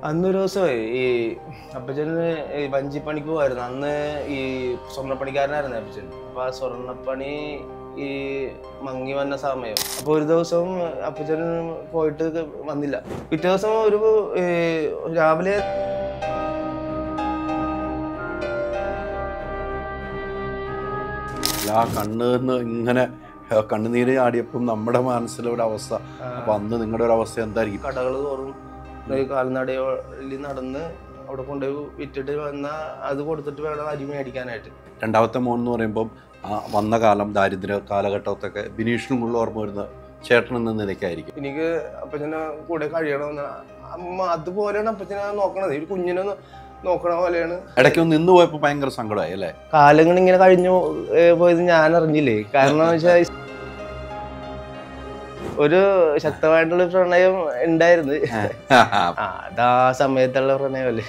അന്നൊരു ദിവസമേ ഈ അപ്പച്ചന് ഈ വഞ്ചിപ്പണിക്ക് പോവായിരുന്നു. അന്ന് ഈ സ്വർണ്ണപ്പണിക്കാരനായിരുന്നു അപ്പച്ചൻ. അപ്പൊ ആ സ്വർണ്ണപ്പണി ഈ മങ്ങി വന്ന സമയം. അപ്പൊ ഒരു ദിവസം അപ്പച്ചൻ പോയിട്ട് വന്നില്ല. പിറ്റേ ദിവസം ഒരു രാവിലെ ആ കണ്ണിന്ന് ഇങ്ങനെ കണ്ണുനീര് ആടിയപ്പം നമ്മുടെ മനസ്സിലൊരു അവസ്ഥ. അപ്പൊ അന്ന് നിങ്ങളുടെ ഒരു അവസ്ഥ എന്തായിരിക്കും? കടകൾ തോറും കാൽനടയിൽ നടന്ന് അവിടെ കൊണ്ടുപോയി വിറ്റിട്ട് വന്നാൽ അത് കൊടുത്തിട്ട് വേണം അരി മേടിക്കാനായിട്ട്. രണ്ടാമത്തെ മോൻ എന്ന് പറയുമ്പം വന്ന കാലം ദാരിദ്ര്യ കാലഘട്ടത്തൊക്കെ ബിനീഷിനുമുള്ള ഓർമ്മ വരുന്ന ചേട്ടൻ എന്ന നിലയ്ക്കായിരിക്കും. എനിക്ക് അപ്പച്ചനെ കൂടെ കഴിയണമെന്ന് അമ്മ അതുപോലെയാണ് അപ്പച്ചനെ നോക്കണത്. ഒരു കുഞ്ഞിനെ നോക്കണ പോലെയാണ്. ഇടയ്ക്കൊന്ന് നിന്ന് പോയപ്പോൾ ഭയങ്കര സങ്കടമായി അല്ലേ? കാലങ്ങൾ ഇങ്ങനെ കഴിഞ്ഞു പോയത് ഞാൻ അറിഞ്ഞില്ലേ. കാരണം വെച്ചാൽ ഒരു ശക്തമായിട്ടുള്ള പ്രണയം ഉണ്ടായിരുന്നു. അതാ സമയത്തുള്ള പ്രണയമല്ലേ.